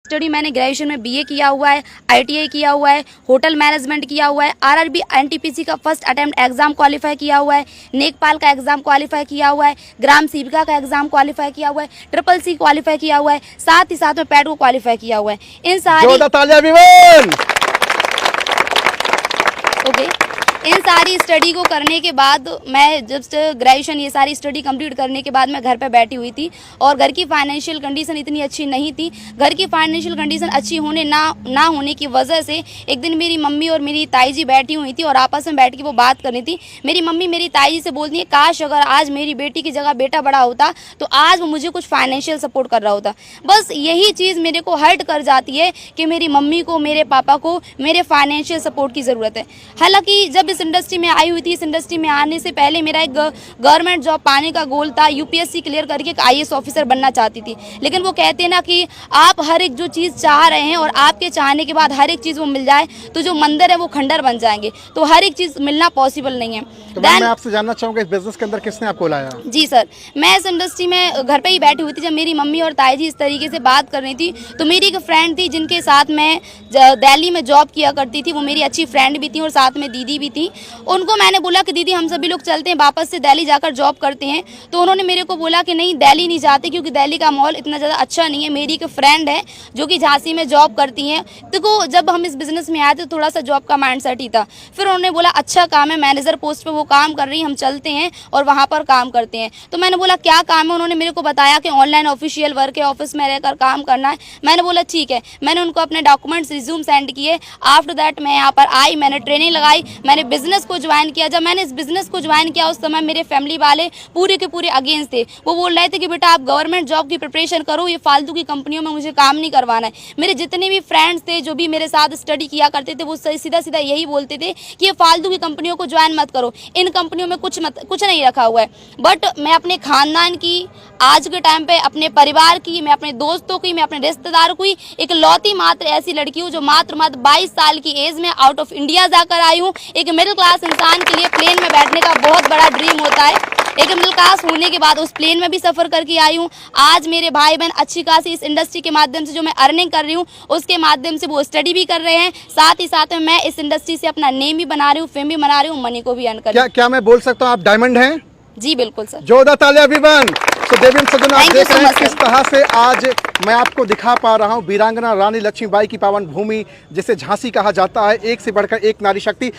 Study मैंने graduation में BA किया हुआ है, आईटीआई किया हुआ है, होटल मैनेजमेंट किया हुआ है, आरआरबी एनटीपीसी का फर्स्ट अटेम्प्ट एग्जाम क्वालिफाई किया हुआ है, नेकपाल का एग्जाम क्वालिफाई किया हुआ है, ग्राम सेविका का एग्जाम क्वालिफाई किया हुआ है, ट्रिपल सी क्वालिफाई किया हुआ है, साथ ही साथ में पैट को क्वालिफाई किया हुआ है। इन सारी स्टडी को करने के बाद मैं जब ग्रेजुएशन ये सारी स्टडी कंप्लीट करने के बाद मैं घर पे बैठी हुई थी और घर की फाइनेंशियल कंडीशन इतनी अच्छी नहीं थी। घर की फाइनेंशियल कंडीशन अच्छी होने ना होने की वजह से एक दिन मेरी मम्मी और मेरी ताई जी बैठी हुई थी और आपस में बैठ के वो बात करनी थी। मेरी मम्मी मेरी ताई जी से बोलती है, काश अगर आज मेरी बेटी की जगह बेटा बड़ा होता तो आज वो मुझे कुछ फाइनेंशियल सपोर्ट कर रहा होता। बस यही चीज़ मेरे को हर्ट कर जाती है कि मेरी मम्मी को, मेरे पापा को मेरे फाइनेंशियल सपोर्ट की ज़रूरत है। हालाँकि जब इस इंडस्ट्री में आई हुई थी, इस इंडस्ट्री में आने से पहले मेरा एक गवर्नमेंट जॉब पाने का गोल था। यूपीएससी क्लियर करके एक आईएएस ऑफिसर बनना चाहती थी, लेकिन वो कहते हैं ना कि आप हर एक जो चीज़ चाह रहे हैं और आपके चाहने के बाद हर एक चीज़ वो मिल जाए तो जो मंदिर है वो खंडर बन जाएंगे, तो हर एक चीज़ मिलना पॉसिबल नहीं है। तो मैं आपसे जानना चाहूँगा, इस बिजनेस के अंदर किसने आपको लाया? जी सर, मैं इस इंडस्ट्री में घर पे ही बैठी हुई थी। जब मेरी मम्मी और ताई जी इस तरीके से बात कर रही थी तो मेरी एक फ्रेंड थी जिनके साथ मैं दिल्ली में जॉब किया करती थी, वो मेरी अच्छी फ्रेंड भी थी और साथ में दीदी भी थी। उनको मैंने बोला कि दीदी हम सभी लोग चलते हैं, वापस से दिल्ली जाकर जॉब करते हैं। तो उन्होंने मेरे को बोला कि नहीं, दिल्ली नहीं जाते क्योंकि दिल्ली का माहौल इतना ज़्यादा अच्छा नहीं है। मेरी एक फ्रेंड है जो कि झांसी में जॉब करती हैं। देखो, जब हम इस बिज़नेस में आए थे तो थोड़ा सा जॉब का माइंडसेट ही था। फिर उन्होंने बोला अच्छा काम है, मैनेजर पोस्ट पर वो काम कर रही, हम चलते हैं और वहाँ पर काम करते हैं। तो मैंने बोला क्या काम है? उन्होंने मेरे को बताया कि ऑनलाइन ऑफिशियल वर्क है, ऑफिस में रहकर काम करना है। मैंने बोला ठीक है। मैंने उनको अपने डॉक्यूमेंट्स रिज्यूम सेंड किए। आफ्टर दैट मैं यहाँ पर आई, मैंने ट्रेनिंग लगाई, मैंने बिजनेस को ज्वाइन किया। जब मैंने इस बिजनेस को ज्वाइन किया उस समय मेरे फैमिली वाले पूरे के पूरे अगेंस्ट थे। वो बोल रहे थे कि बेटा आप गवर्नमेंट जॉब की प्रिपरेशन करो, ये फालतू की कंपनियों में मुझे काम नहीं करवाना है। मेरे जितने भी फ्रेंड्स थे जो भी मेरे साथ स्टडी किया करते थे वो सीधा सीधा यही बोलते थे कि ये फालतू की कंपनियों को ज्वाइन मत करो, इन कंपनियों में कुछ नहीं रखा हुआ है। बट मैं अपने खानदान की, आज के टाइम पे अपने परिवार की, मैं अपने दोस्तों की, मैं अपने रिश्तेदारों की एक लौती मात्र ऐसी लड़की हूँ जो मात्र 22 साल की एज में आउट ऑफ इंडिया जाकर आई हूँ। एक मिडिल क्लास इंसान के लिए प्लेन में बैठने का बहुत बड़ा ड्रीम होता है। एक मिडिल क्लास होने के बाद उस प्लेन में भी सफ़र करके आई हूँ। आज मेरे भाई बहन अच्छी खासी इस इंडस्ट्री के माध्यम से जो मैं अर्निंग कर रही हूँ उसके माध्यम से वो स्टडी भी कर रहे हैं। साथ ही साथ में मैं इस इंडस्ट्री से अपना नेम भी बना रही हूँ, फेम भी बना रही हूँ, मनी को भी अर्न कर रही हूँ। क्या मैं बोल सकता हूँ आप डायमंड हैं? जी बिल्कुल सर। जोरदार तालियां एवरीवन। तो देवी सदन आप देख रहे हैं किस तरह से आज मैं आपको दिखा पा रहा हूँ वीरांगना रानी लक्ष्मीबाई की पावन भूमि जिसे झांसी कहा जाता है, एक से बढ़कर एक नारी शक्ति।